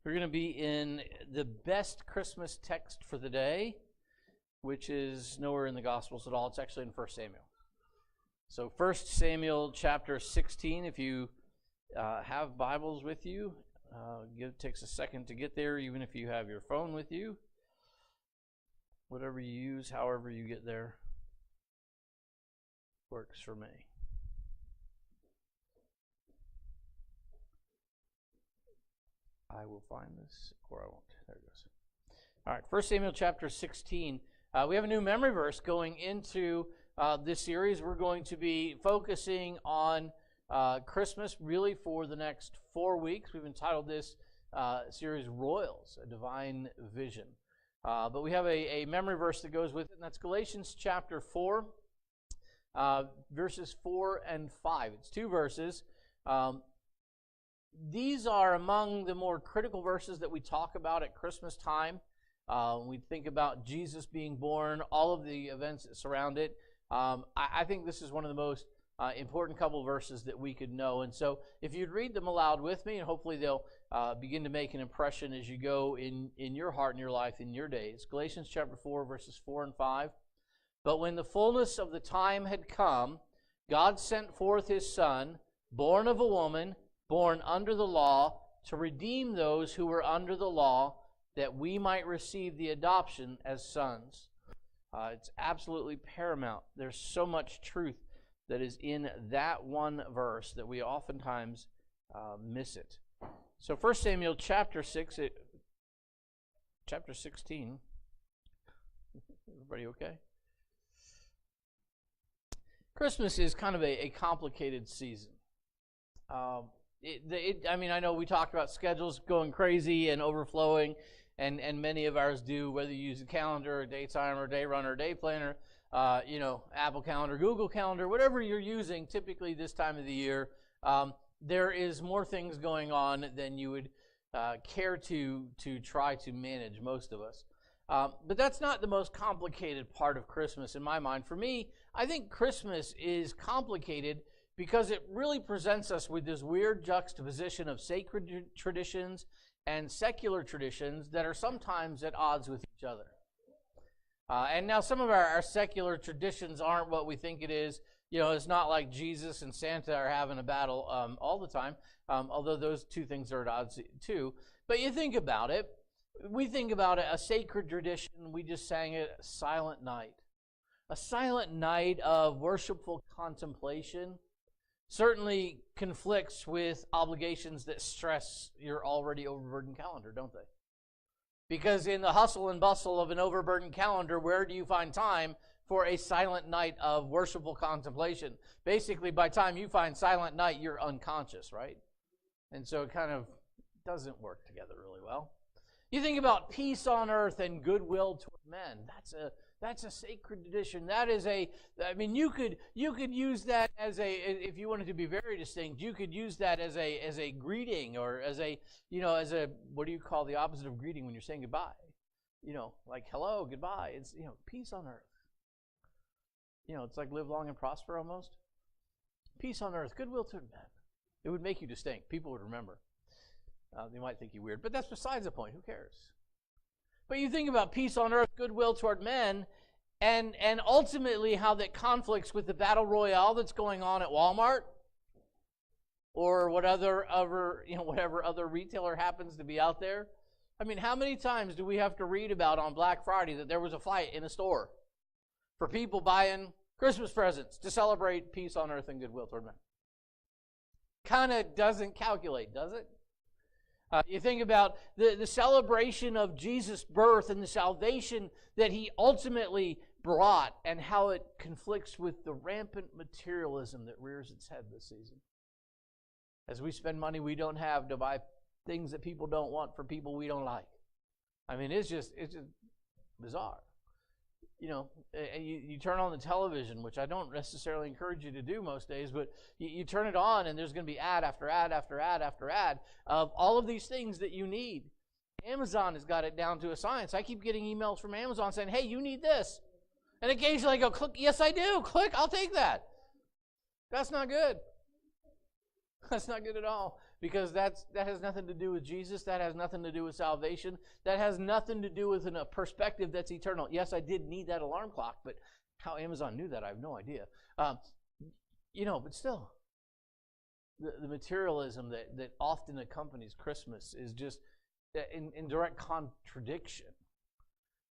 We're going to be in the best Christmas text for the day, which is nowhere in the Gospels at all. It's actually in 1 Samuel. So 1 Samuel chapter 16, if you have Bibles with you, it takes a second to get there, even if you have your phone with you. Whatever you use, however you get there, works for me. I will find this, or I won't. There it goes. All right, 1 Samuel chapter 16. We have a new memory verse going into this series. We're going to be focusing on Christmas really for the next 4 weeks. We've entitled this series Royals, a Divine Vision. But we have a memory verse that goes with it, and that's Galatians chapter 4, verses 4 and 5. It's two verses. These are among the more critical verses that we talk about at Christmas time. We think about Jesus being born, all of the events that surround it. I think this is one of the most important couple of verses that we could know. And so if you'd read them aloud with me, and hopefully they'll begin to make an impression as you go in your heart and your life, in your days. Galatians chapter 4, verses 4 and 5. But when the fullness of the time had come, God sent forth his Son, born of a woman, born under the law, to redeem those who were under the law, that we might receive the adoption as sons. It's absolutely paramount. There's so much truth that is in that one verse that we oftentimes miss it. So 1 Samuel chapter 16. Everybody okay? Christmas is kind of a complicated season. I know we talked about schedules going crazy and overflowing, and many of ours do, whether you use a calendar, a day timer, day runner, day planner, Apple Calendar, Google Calendar, whatever you're using, typically this time of the year, there is more things going on than you would care to try to manage, most of us. But that's not the most complicated part of Christmas in my mind. For me, I think Christmas is complicated because it really presents us with this weird juxtaposition of sacred traditions and secular traditions that are sometimes at odds with each other. And now some of our secular traditions aren't what we think it is. You know, it's not like Jesus and Santa are having a battle all the time, although those two things are at odds too. But you think about it. We think about it, a sacred tradition. We just sang it, Silent Night. A silent night of worshipful contemplation certainly conflicts with obligations that stress your already overburdened calendar, don't they? Because in the hustle and bustle of an overburdened calendar, where do you find time for a silent night of worshipful contemplation? Basically, by the time you find silent night, you're unconscious, right? And so it kind of doesn't work together really well. You think about peace on earth and goodwill toward men. That's a sacred tradition. That is you could use that as if you wanted to be very distinct, you could use that as a greeting, or as a what do you call the opposite of greeting when you're saying goodbye? Like hello, goodbye. It's peace on earth. It's like live long and prosper almost. Peace on earth, goodwill toward men. It would make you distinct. People would remember. They might think you weird, but that's besides the point. Who cares? But you think about peace on earth, goodwill toward men, and ultimately how that conflicts with the battle royale that's going on at Walmart, or whatever other retailer happens to be out there. I mean, how many times do we have to read about on Black Friday that there was a fight in a store for people buying Christmas presents to celebrate peace on earth and goodwill toward men? Kind of doesn't calculate, does it? You think about the celebration of Jesus' birth and the salvation that he ultimately brought, and how it conflicts with the rampant materialism that rears its head this season. As we spend money we don't have to buy things that people don't want for people we don't like. I mean, it's just bizarre. You turn on the television, which I don't necessarily encourage you to do most days, but you turn it on and there's going to be ad after ad after ad after ad of all of these things that you need. Amazon has got it down to a science. I keep getting emails from Amazon saying, hey, you need this. And occasionally I go, click, yes I do, click, I'll take that. That's not good. That's not good at all. because that has nothing to do with Jesus. That has nothing to do with salvation. That has nothing to do with a perspective that's eternal. Yes, I did need that alarm clock, but how Amazon knew that, I have no idea. But still, the materialism that often accompanies Christmas is just in direct contradiction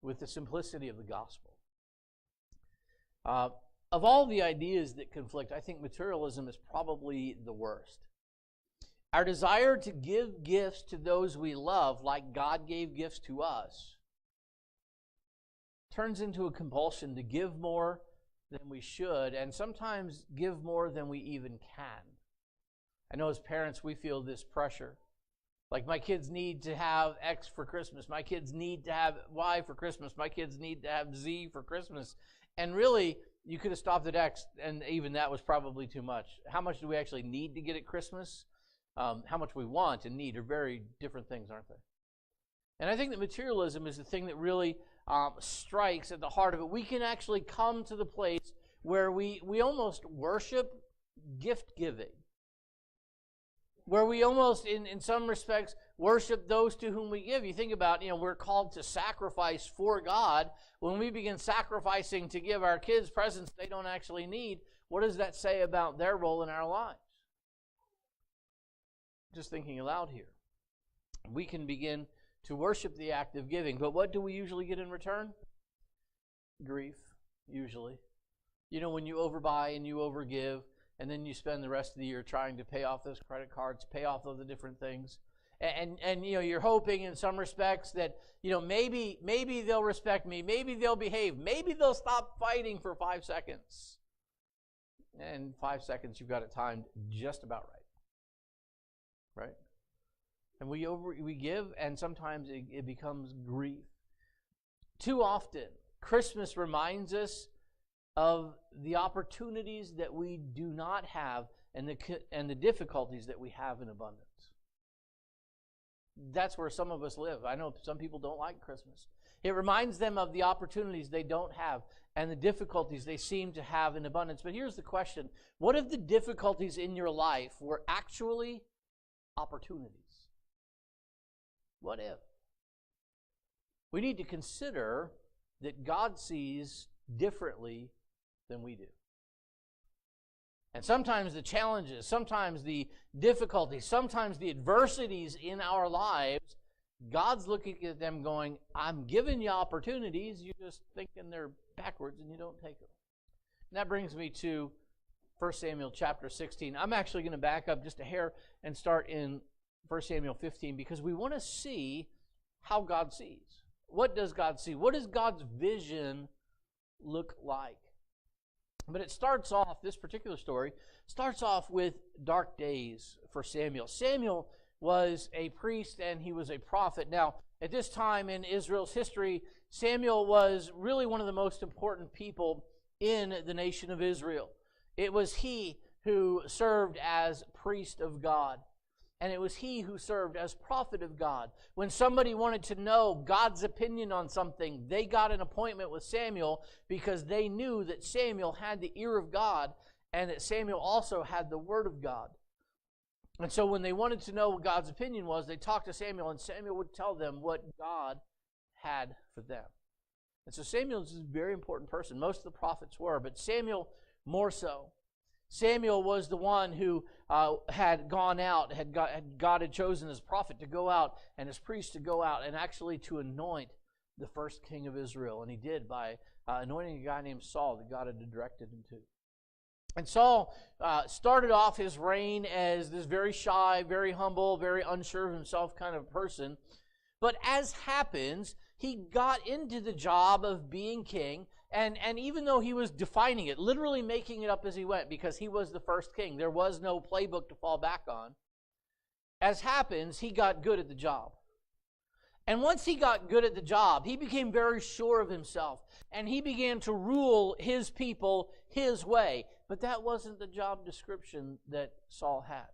with the simplicity of the gospel. Of all the ideas that conflict, I think materialism is probably the worst. Our desire to give gifts to those we love, like God gave gifts to us, turns into a compulsion to give more than we should, and sometimes give more than we even can. I know as parents we feel this pressure. Like, my kids need to have X for Christmas. My kids need to have Y for Christmas. My kids need to have Z for Christmas. And really, you could have stopped at X, and even that was probably too much. How much do we actually need to get at Christmas? How much we want and need are very different things, aren't they? And I think that materialism is the thing that really strikes at the heart of it. We can actually come to the place where we almost worship gift giving, where we almost, in some respects, worship those to whom we give. You think about, we're called to sacrifice for God. When we begin sacrificing to give our kids presents they don't actually need, what does that say about their role in our lives? Just thinking aloud here. We can begin to worship the act of giving, but what do we usually get in return? Grief, usually. When you overbuy and you overgive, and then you spend the rest of the year trying to pay off those credit cards, pay off all the different things. And you're hoping in some respects that, maybe they'll respect me, maybe they'll behave, maybe they'll stop fighting for 5 seconds. And 5 seconds, you've got it timed just about right. Right? And we give, and sometimes it becomes grief. Too often, Christmas reminds us of the opportunities that we do not have and the difficulties that we have in abundance. That's where some of us live. I know some people don't like Christmas. It reminds them of the opportunities they don't have and the difficulties they seem to have in abundance. But here's the question. What if the difficulties in your life were actually opportunities? What if? We need to consider that God sees differently than we do. And sometimes the challenges, sometimes the difficulties, sometimes the adversities in our lives, God's looking at them going, I'm giving you opportunities, you're just thinking they're backwards and you don't take them. And that brings me to 1 Samuel chapter 16. I'm actually going to back up just a hair and start in 1 Samuel 15 because we want to see how God sees. What does God see? What does God's vision look like? But it starts off, this particular story, starts off with dark days for Samuel. Samuel was a priest and he was a prophet. Now, at this time in Israel's history, Samuel was really one of the most important people in the nation of Israel. It was he who served as priest of God. And it was he who served as prophet of God. When somebody wanted to know God's opinion on something, they got an appointment with Samuel because they knew that Samuel had the ear of God and that Samuel also had the word of God. And so when they wanted to know what God's opinion was, they talked to Samuel, and Samuel would tell them what God had for them. And so Samuel is a very important person. Most of the prophets were, but Samuel more so. Samuel was the one who had gone out, God had chosen as prophet to go out and as priest to go out and actually to anoint the first king of Israel. And he did by anointing a guy named Saul that God had directed him to. And Saul started off his reign as this very shy, very humble, very unsure of himself kind of person. But as happens, he got into the job of being king. And even though he was defining it, literally making it up as he went, because he was the first king, there was no playbook to fall back on. As happens, he got good at the job. And once he got good at the job, he became very sure of himself. And he began to rule his people his way. But that wasn't the job description that Saul had.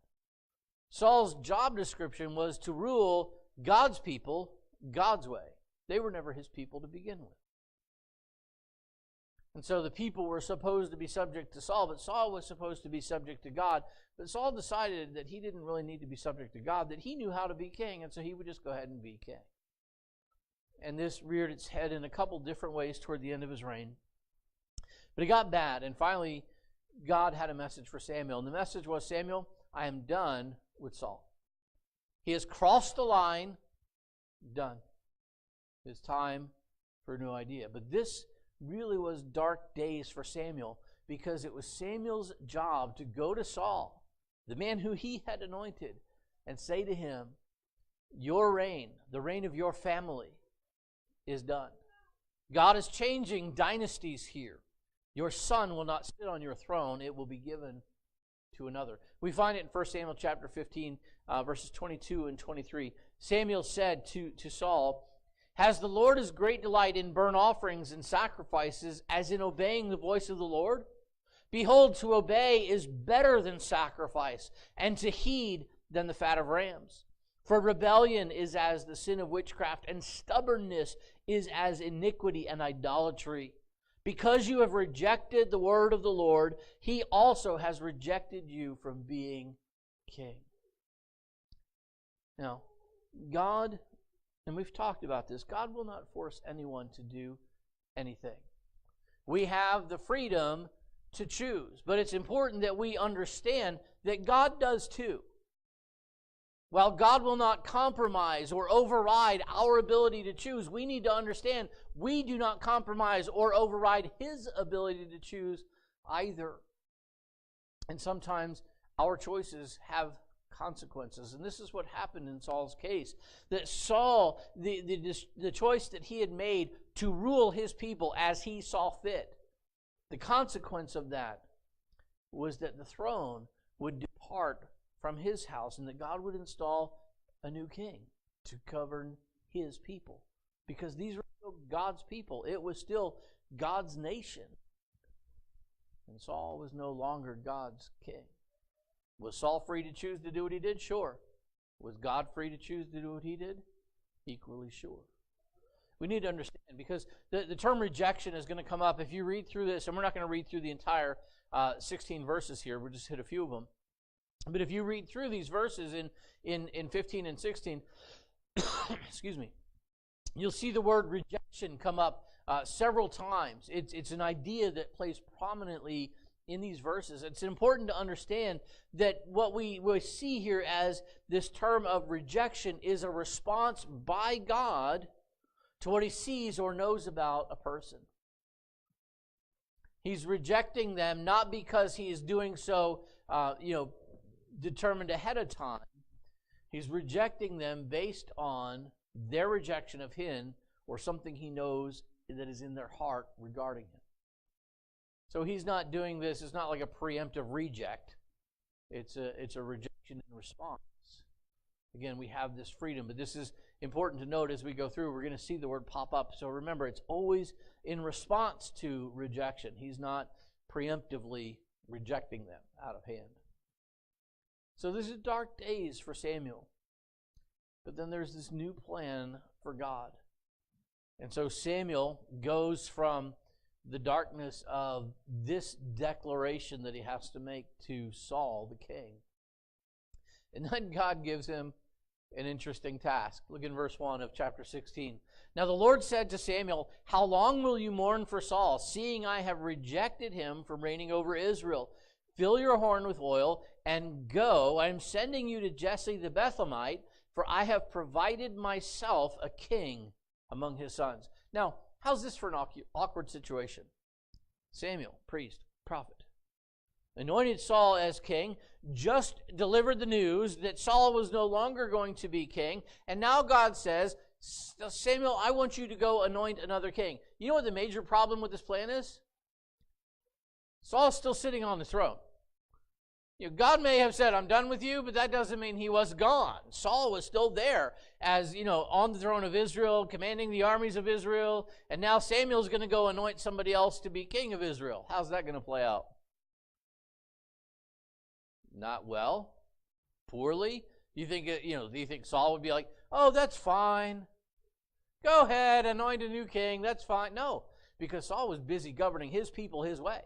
Saul's job description was to rule God's people God's way. They were never his people to begin with. And so the people were supposed to be subject to Saul, but Saul was supposed to be subject to God. But Saul decided that he didn't really need to be subject to God, that he knew how to be king, and so he would just go ahead and be king. And this reared its head in a couple different ways toward the end of his reign. But it got bad, and finally God had a message for Samuel. And the message was, Samuel, I am done with Saul. He has crossed the line. Done. It's time for a new idea. But this really was dark days for Samuel, because it was Samuel's job to go to Saul, the man who he had anointed, and say to him, your reign, the reign of your family, is done. God is changing dynasties here. Your son will not sit on your throne. It will be given to another. We find it in 1 Samuel chapter 15, verses 22 and 23. Samuel said to Saul, has the Lord his great delight in burnt offerings and sacrifices as in obeying the voice of the Lord? Behold, to obey is better than sacrifice, and to heed than the fat of rams. For rebellion is as the sin of witchcraft, and stubbornness is as iniquity and idolatry. Because you have rejected the word of the Lord, he also has rejected you from being king. Now, God, and we've talked about this, God will not force anyone to do anything. We have the freedom to choose, but it's important that we understand that God does too. While God will not compromise or override our ability to choose, we need to understand we do not compromise or override his ability to choose either. And sometimes our choices have consequences. And this is what happened in Saul's case. That Saul, the choice that he had made to rule his people as he saw fit, the consequence of that was that the throne would depart from his house, and that God would install a new king to govern his people. Because these were still God's people. It was still God's nation. And Saul was no longer God's king. Was Saul free to choose to do what he did? Sure. Was God free to choose to do what he did? Equally sure. We need to understand, because the term rejection is going to come up. If you read through this, and we're not going to read through the entire 16 verses here, we'll just hit a few of them. But if you read through these verses in 15 and 16, excuse me, you'll see the word rejection come up several times. It's an idea that plays prominently in these verses. It's important to understand that what we see here as this term of rejection is a response by God to what he sees or knows about a person. He's rejecting them not because he is doing so, determined ahead of time. He's rejecting them based on their rejection of him or something he knows that is in their heart regarding him. So he's not doing this. It's not like a preemptive reject. It's a rejection in response. Again, we have this freedom, but this is important to note as we go through. We're going to see the word pop up. So remember, it's always in response to rejection. He's not preemptively rejecting them out of hand. So this is dark days for Samuel. But then there's this new plan for God. And so Samuel goes from the darkness of this declaration that he has to make to Saul, the king. And then God gives him an interesting task. Look in verse 1 of chapter 16. Now the Lord said to Samuel, how long will you mourn for Saul, seeing I have rejected him from reigning over Israel? Fill your horn with oil and go. I am sending you to Jesse the Bethlehemite, for I have provided myself a king among his sons. Now, how's this for an awkward situation? Samuel, priest, prophet, anointed Saul as king, just delivered the news that Saul was no longer going to be king, and now God says, Samuel, I want you to go anoint another king. You know what the major problem with this plan is? Saul's still sitting on the throne. God may have said, I'm done with you, but that doesn't mean he was gone. Saul was still there as, on the throne of Israel, commanding the armies of Israel, and now Samuel's going to go anoint somebody else to be king of Israel. How's that going to play out? Not well? Poorly? Do you think Saul would be like, oh, that's fine. Go ahead, anoint a new king, that's fine. No, because Saul was busy governing his people his way.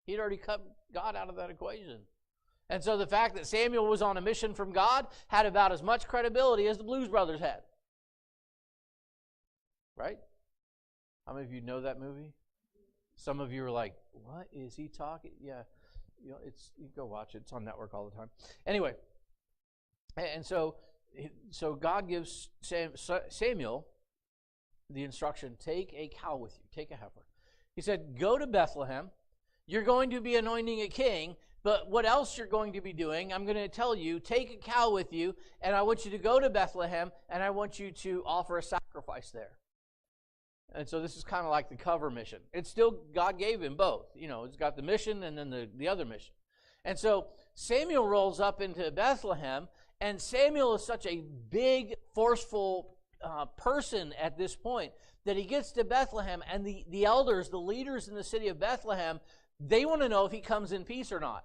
He'd already cut God out of that equation. And so the fact that Samuel was on a mission from God had about as much credibility as the Blues Brothers had. Right? How many of you know that movie? Some of you are like, what is he talking? Yeah, you can go watch it. It's on network all the time. Anyway, and so God gives Samuel the instruction, take a cow with you, take a heifer. He said, go to Bethlehem. You're going to be anointing a king, but what else you're going to be doing, I'm going to tell you, take a cow with you, and I want you to go to Bethlehem, and I want you to offer a sacrifice there. And so this is kind of like the cover mission. It's still, God gave him both. It's got the mission and then the other mission. And so Samuel rolls up into Bethlehem, and Samuel is such a big, forceful person at this point that he gets to Bethlehem, and the elders, the leaders in the city of Bethlehem, they want to know if he comes in peace or not.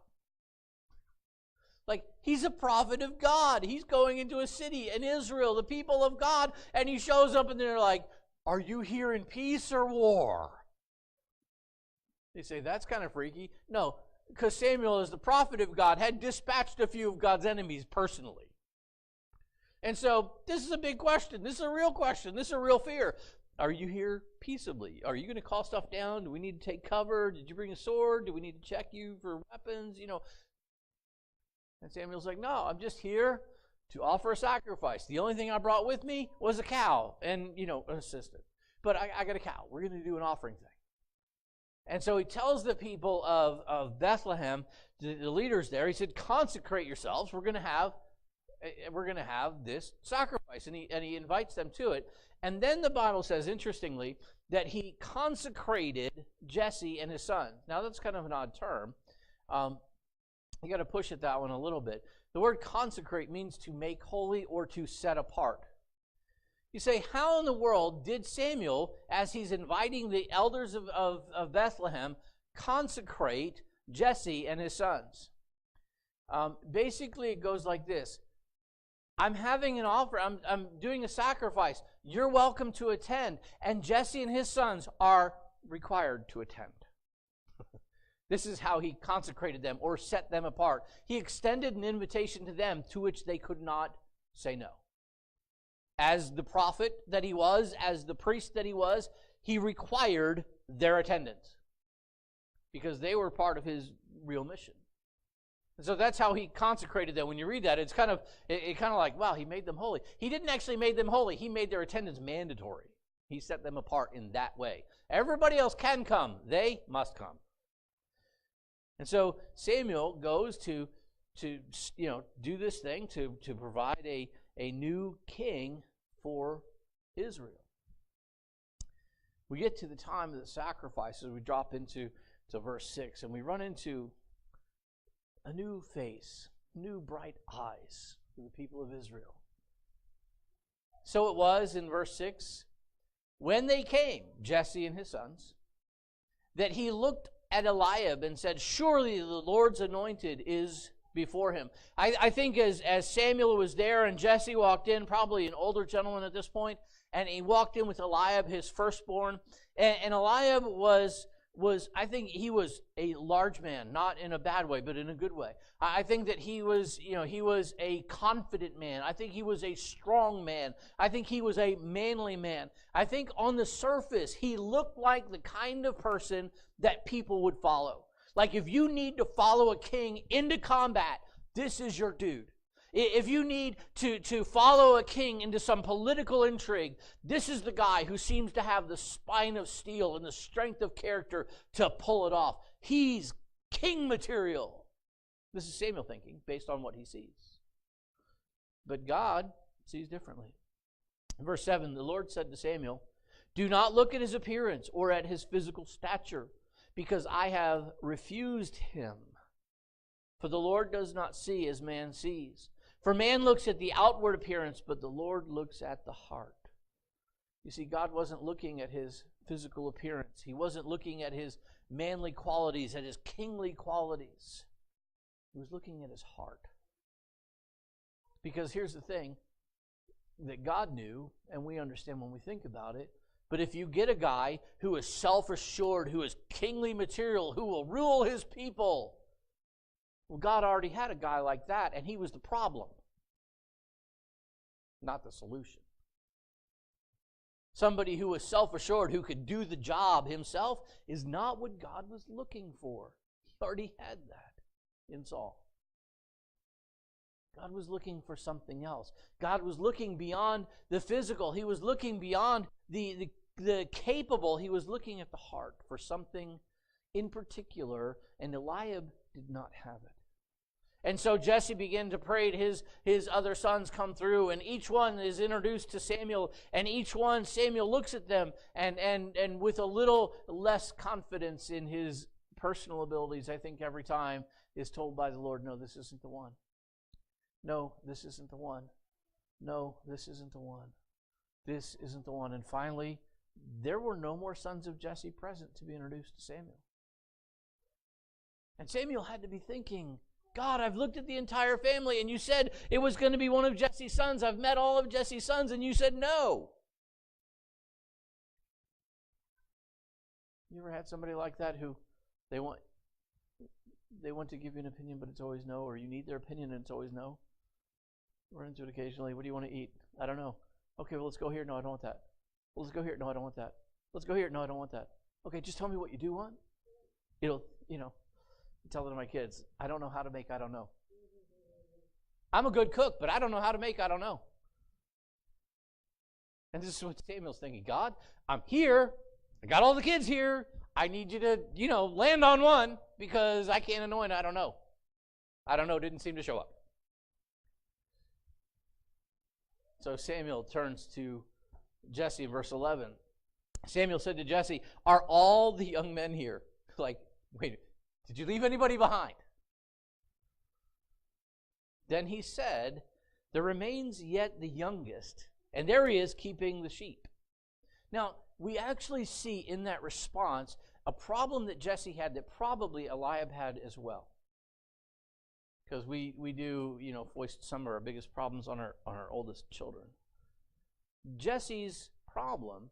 Like, he's a prophet of God. He's going into a city in Israel, the people of God, and he shows up and they're like, are you here in peace or war? They say, that's kind of freaky. No, because Samuel, as the prophet of God, had dispatched a few of God's enemies personally. And so this is a big question. This is a real question. This is a real fear. Are you here peaceably? Are you going to call stuff down? Do we need to take cover? Did you bring a sword? Do we need to check you for weapons? And Samuel's like, no, I'm just here to offer a sacrifice. The only thing I brought with me was a cow and, an assistant. But I got a cow. We're going to do an offering thing. And so he tells the people of Bethlehem, the leaders there, he said, consecrate yourselves. We're going to have this sacrifice. And he invites them to it. And then the Bible says, interestingly, that he consecrated Jesse and his sons. Now, that's kind of an odd term. You got to push at that one a little bit. The word consecrate means to make holy or to set apart. You say, how in the world did Samuel, as he's inviting the elders of Bethlehem, consecrate Jesse and his sons? Basically, it goes like this. I'm having an offer. I'm doing a sacrifice. You're welcome to attend. And Jesse and his sons are required to attend. This is how he consecrated them or set them apart. He extended an invitation to them to which they could not say no. As the prophet that he was, as the priest that he was, he required their attendance because they were part of his real mission. And so that's how he consecrated them. When you read that, it's kind of like, wow, he made them holy. He didn't actually make them holy. He made their attendance mandatory. He set them apart in that way. Everybody else can come. They must come. And so Samuel goes to do this thing to provide a new king for Israel. We get to the time of the sacrifices. We drop into verse 6, and we run into a new face, new bright eyes for the people of Israel. So it was in verse 6, when they came, Jesse and his sons, that he looked at Eliab and said, surely the Lord's anointed is before him. I think as Samuel was there and Jesse walked in, probably an older gentleman at this point, and he walked in with Eliab, his firstborn, and Eliab was I think he was a large man, not in a bad way, but in a good way. I think that he was a confident man. I think he was a strong man. I think he was a manly man. I think on the surface, he looked like the kind of person that people would follow. Like if you need to follow a king into combat, this is your dude. If you need to follow a king into some political intrigue, this is the guy who seems to have the spine of steel and the strength of character to pull it off. He's king material. This is Samuel thinking based on what he sees. But God sees differently. In verse 7, the Lord said to Samuel, do not look at his appearance or at his physical stature, because I have refused him. For the Lord does not see as man sees. For man looks at the outward appearance, but the Lord looks at the heart. You see, God wasn't looking at his physical appearance. He wasn't looking at his manly qualities, at his kingly qualities. He was looking at his heart. Because here's the thing that God knew, and we understand when we think about it, But if you get a guy who is self-assured, who is kingly material, who will rule his people, well, God already had a guy like that, and he was the problem, not the solution. Somebody who was self-assured, who could do the job himself, is not what God was looking for. He already had that in Saul. God was looking for something else. God was looking beyond the physical. He was looking beyond the capable. He was looking at the heart for something in particular, and Eliab did not have it. And so Jesse began to pray, and his other sons come through, and each one is introduced to Samuel, and each one, Samuel looks at them, and with a little less confidence in his personal abilities, I think every time, is told by the Lord, no, this isn't the one. No, this isn't the one. No, this isn't the one. This isn't the one. And finally, there were no more sons of Jesse present to be introduced to Samuel. And Samuel had to be thinking, God, I've looked at the entire family, and you said it was going to be one of Jesse's sons. I've met all of Jesse's sons, and you said no. You ever had somebody like that who they want to give you an opinion, but it's always no, or you need their opinion and it's always no? Run into it occasionally. What do you want to eat? I don't know. Okay, well, let's go here. No, I don't want that. Well, let's go here. No, I don't want that. Let's go here. No, I don't want that. Okay, just tell me what you do want. I tell it to my kids, I don't know how to make I don't know. I'm a good cook, but I don't know how to make I don't know. And this is what Samuel's thinking. God, I'm here. I got all the kids here. I need you to, land on one because I can't anoint I don't know. I don't know didn't seem to show up. So Samuel turns to Jesse in verse 11. Samuel said to Jesse, are all the young men here? Like, wait, did you leave anybody behind? Then he said, there remains yet the youngest, and there he is keeping the sheep. Now, we actually see in that response a problem that Jesse had that probably Eliab had as well. Because we do, foist some of our biggest problems on our oldest children. Jesse's problem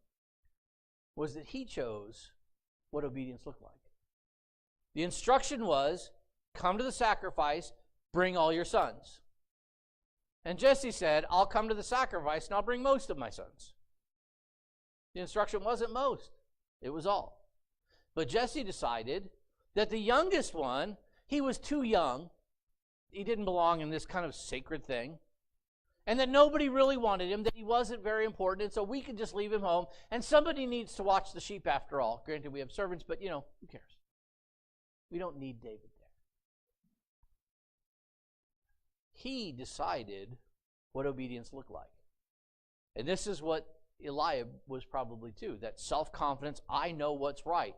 was that he chose what obedience looked like. The instruction was, come to the sacrifice, bring all your sons. And Jesse said, I'll come to the sacrifice and I'll bring most of my sons. The instruction wasn't most, it was all. But Jesse decided that the youngest one, he was too young. He didn't belong in this kind of sacred thing. And that nobody really wanted him, that he wasn't very important, and so we could just leave him home. And somebody needs to watch the sheep after all. Granted, we have servants, but, who cares? We don't need David there. He decided what obedience looked like. And this is what Eliab was probably too, that self-confidence, I know what's right.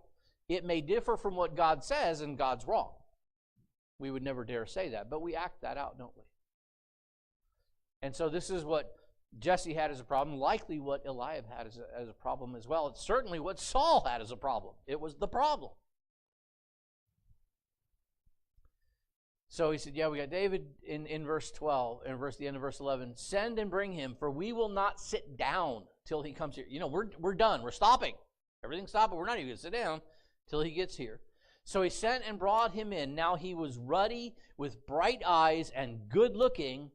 It may differ from what God says, and God's wrong. We would never dare say that, but we act that out, don't we? And so this is what Jesse had as a problem, likely what Eliab had as a problem as well. It's certainly what Saul had as a problem. It was the problem. So he said, yeah, we got David in verse 12, and the end of verse 11. Send and bring him, for we will not sit down till he comes here. We're done. We're stopping. Everything's stopping. We're not even going to sit down till he gets here. So he sent and brought him in. Now he was ruddy, with bright eyes, and good looking.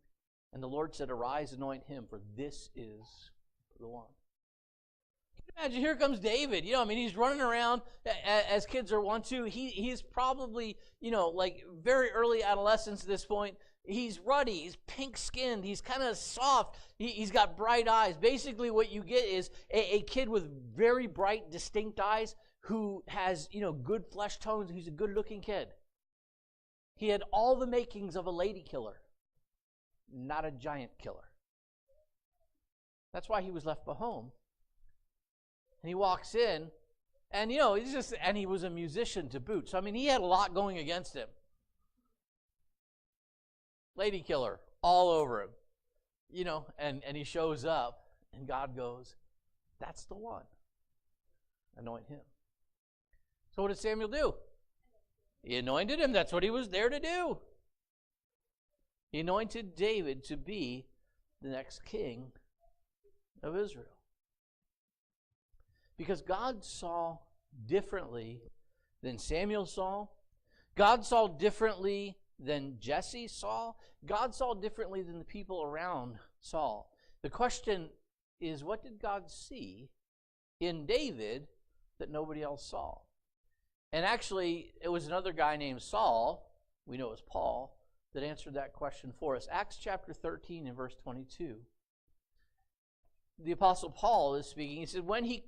And the Lord said, arise, anoint him, for this is the one. Can you imagine, here comes David. He's running around as kids are wont to. He's probably, very early adolescence at this point. He's ruddy. He's pink-skinned. He's kind of soft. He's got bright eyes. Basically, what you get is a kid with very bright, distinct eyes who has, good flesh tones. He's a good-looking kid. He had all the makings of a lady killer, not a giant killer. That's why he was left at home. And he walks in, and and he was a musician to boot. So he had a lot going against him. Lady killer all over him, and he shows up, and God goes, that's the one. Anoint him. So what did Samuel do? He anointed him. That's what he was there to do. He anointed David to be the next king of Israel. Because God saw differently than Samuel saw. God saw differently than Jesse saw. God saw differently than the people around saw. The question is, what did God see in David that nobody else saw? And actually, it was another guy named Saul, we know as Paul, that answered that question for us. Acts chapter 13 and verse 22. The Apostle Paul is speaking. He said, when he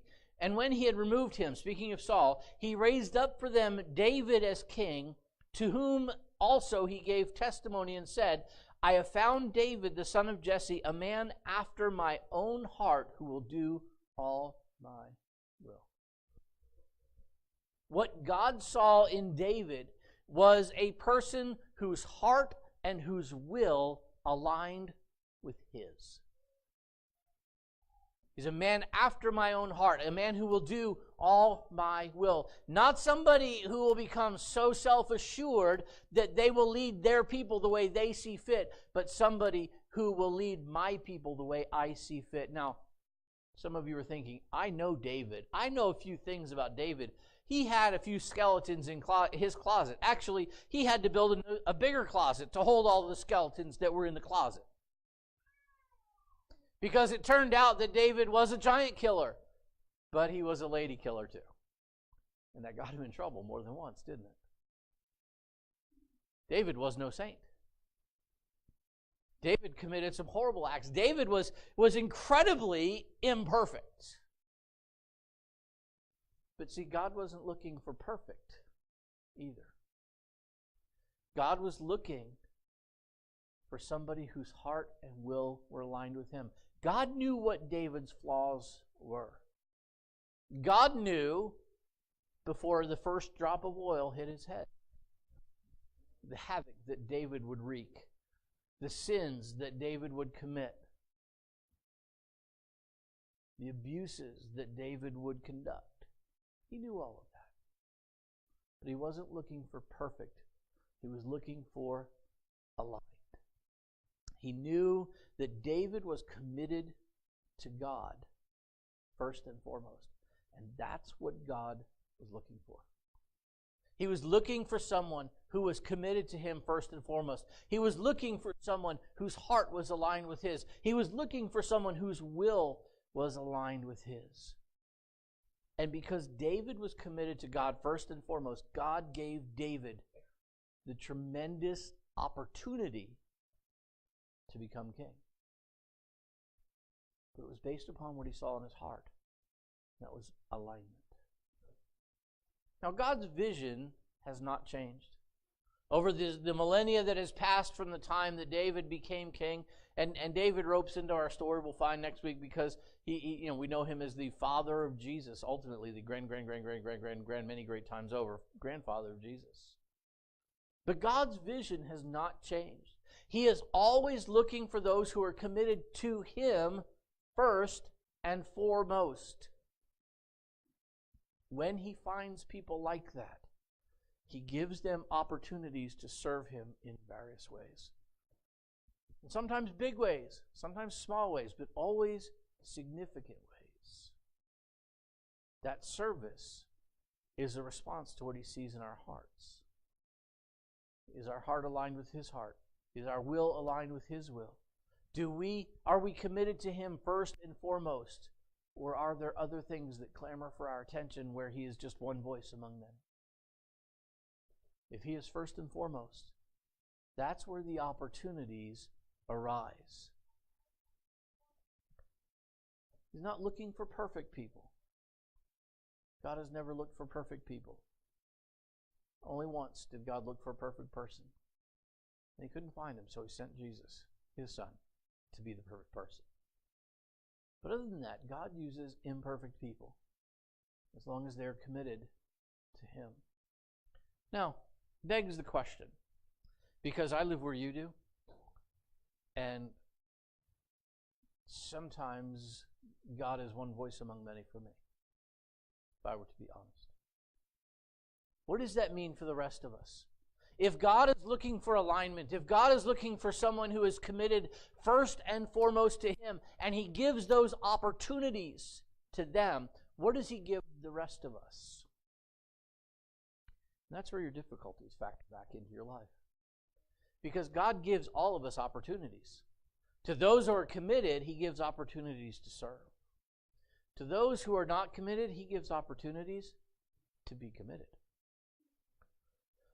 had removed him, speaking of Saul, he raised up for them David as king, to whom also he gave testimony and said, I have found David, the son of Jesse, a man after my own heart, who will do all my will. What God saw in David was a person whose heart and whose will aligned with his. He's a man after my own heart, a man who will do all my will. Not somebody who will become so self-assured that they will lead their people the way they see fit, but somebody who will lead my people the way I see fit. Now, some of you are thinking, I know David. I know a few things about David. He had a few skeletons in his closet. Actually, he had to build a bigger closet to hold all the skeletons that were in the closet. Because it turned out that David was a giant killer, but he was a lady killer too. And that got him in trouble more than once, didn't it? David was no saint. David committed some horrible acts. David was incredibly imperfect. But see, God wasn't looking for perfect either. God was looking for somebody whose heart and will were aligned with him. God knew what David's flaws were. God knew before the first drop of oil hit his head the havoc that David would wreak, the sins that David would commit, the abuses that David would conduct. He knew all of that. But he wasn't looking for perfect. He was looking for aligned. He knew that David was committed to God first and foremost. And that's what God was looking for. He was looking for someone who was committed to him first and foremost. He was looking for someone whose heart was aligned with his. He was looking for someone whose will was aligned with his. And because David was committed to God first and foremost, God gave David the tremendous opportunity to become king. But it was based upon what he saw in his heart. That was alignment. Now, God's vision has not changed. Over the millennia that has passed from the time that David became king, and David ropes into our story we'll find next week because he we know him as the father of Jesus, ultimately the grand many great times over, grandfather of Jesus. But God's vision has not changed. He is always looking for those who are committed to him first and foremost. When he finds people like that, he gives them opportunities to serve him in various ways. And sometimes big ways, sometimes small ways, but always significant ways. That service is a response to what he sees in our hearts. Is our heart aligned with his heart? Is our will aligned with his will? Are we committed to him first and foremost? Or are there other things that clamor for our attention where he is just one voice among them? If he is first and foremost, that's where the opportunities arise. He's not looking for perfect people. God has never looked for perfect people. Only once did God look for a perfect person. And he couldn't find him, so he sent Jesus, his son, to be the perfect person. But other than that, God uses imperfect people as long as they're committed to him. Now, begs the question, because I live where you do, and sometimes God is one voice among many for me, if I were to be honest. What does that mean for the rest of us? If God is looking for alignment, if God is looking for someone who is committed first and foremost to him, and he gives those opportunities to them, What does he give the rest of us? And that's where your difficulties factor back into your life. Because God gives all of us opportunities. To those who are committed, he gives opportunities to serve. To those who are not committed, he gives opportunities to be committed.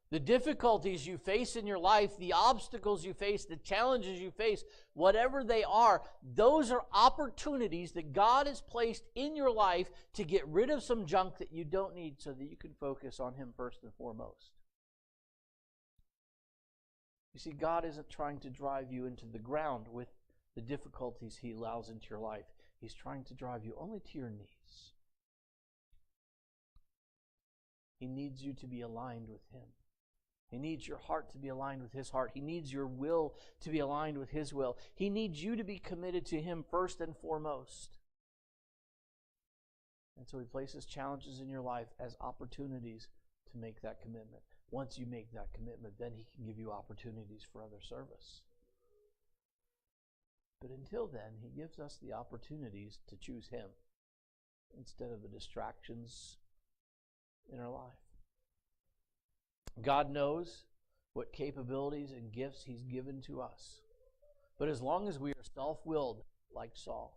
The difficulties you face in your life, the obstacles you face, the challenges you face, whatever they are, those are opportunities that God has placed in your life to get rid of some junk that you don't need so that you can focus on him first and foremost. You see, God isn't trying to drive you into the ground with the difficulties he allows into your life. He's trying to drive you only to your knees. He needs you to be aligned with him. He needs your heart to be aligned with his heart. He needs your will to be aligned with his will. He needs you to be committed to him first and foremost. And so he places challenges in your life as opportunities to make that commitment. Once you make that commitment, then he can give you opportunities for other service. But until then, he gives us the opportunities to choose him instead of the distractions in our life. God knows what capabilities and gifts he's given to us. But as long as we are self-willed, like Saul,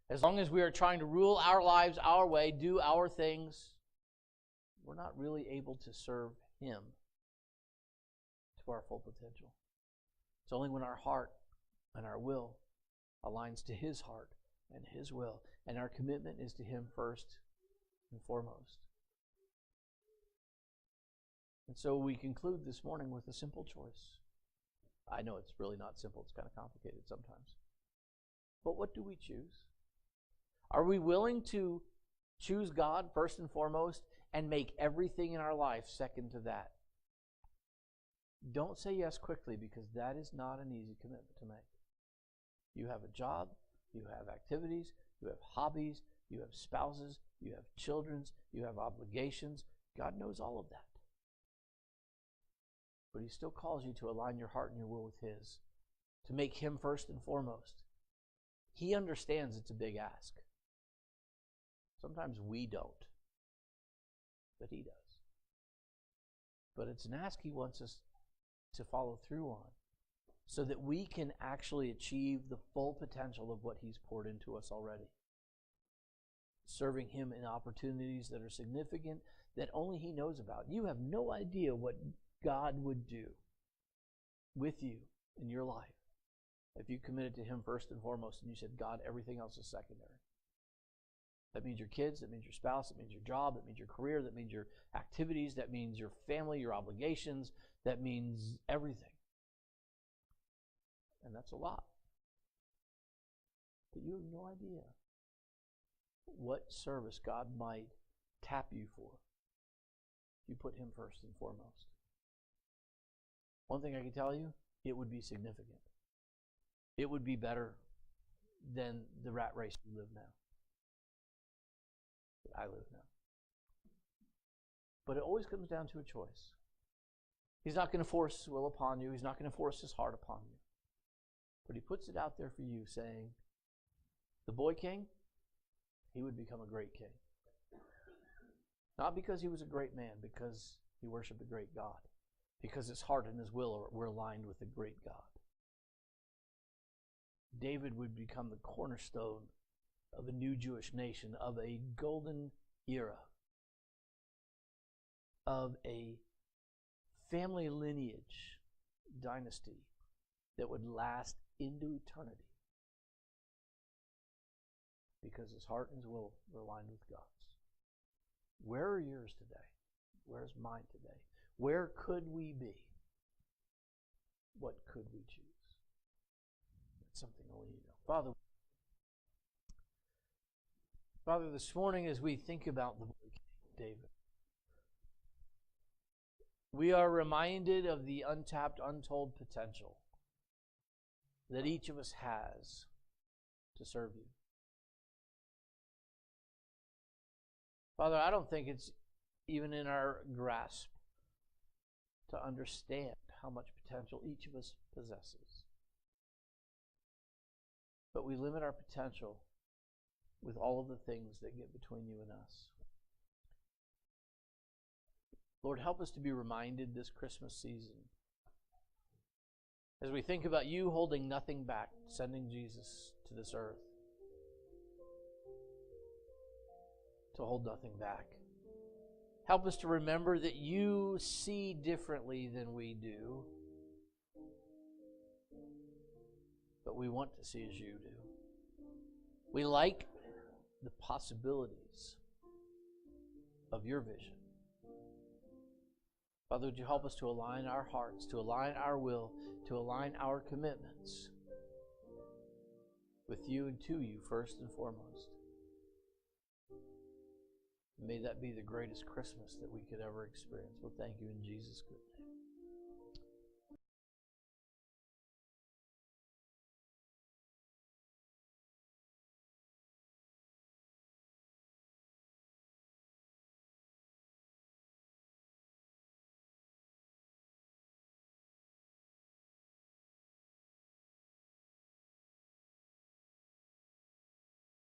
as long as we are trying to rule our lives our way, do our things, we're not really able to serve him to our full potential. It's only when our heart and our will aligns to his heart and his will, and our commitment is to him first and foremost. And so we conclude this morning with a simple choice. I know it's really not simple. It's kind of complicated sometimes. But what do we choose? Are we willing to choose God first and foremost and make everything in our life second to that? Don't say yes quickly, because that is not an easy commitment to make. You have a job, you have activities, you have hobbies, you have spouses, you have children, you have obligations. God knows all of that. But he still calls you to align your heart and your will with his, to make him first and foremost. He understands it's a big ask. Sometimes we don't, but he does. But it's an ask he wants us to follow through on, so that we can actually achieve the full potential of what he's poured into us already. Serving him in opportunities that are significant, that only he knows about. You have no idea what God would do with you in your life if you committed to him first and foremost and you said, God, everything else is secondary. That means your kids, that means your spouse, that means your job, that means your career, that means your activities, that means your family, your obligations, that means everything. And that's a lot. But you have no idea what service God might tap you for if you put him first and foremost. One thing I can tell you, it would be significant. It would be better than the rat race we live now. That I live now. But it always comes down to a choice. He's not going to force his will upon you. He's not going to force his heart upon you. But he puts it out there for you, saying, the boy king, he would become a great king. Not because he was a great man, because he worshiped a great God. Because his heart and his will were aligned with a great God. David would become the cornerstone of a new Jewish nation, of a golden era, of a family lineage dynasty that would last into eternity. Because his heart and his will were aligned with God's. Where are yours today? Where's mine today? Where could we be? What could we choose? That's something only you know. Father, this morning as we think about the boy King David, we are reminded of the untapped, untold potential that each of us has to serve you. Father, I don't think it's even in our grasp to understand how much potential each of us possesses. But we limit our potential with all of the things that get between you and us. Lord, help us to be reminded this Christmas season, as we think about you holding nothing back, sending Jesus to this earth, to hold nothing back. Help us to remember that you see differently than we do, but we want to see as you do. We like the possibilities of your vision. Father, would you help us to align our hearts, to align our will, to align our commitments with you and to you first and foremost. May that be the greatest Christmas that we could ever experience. We'll thank you in Jesus' good name.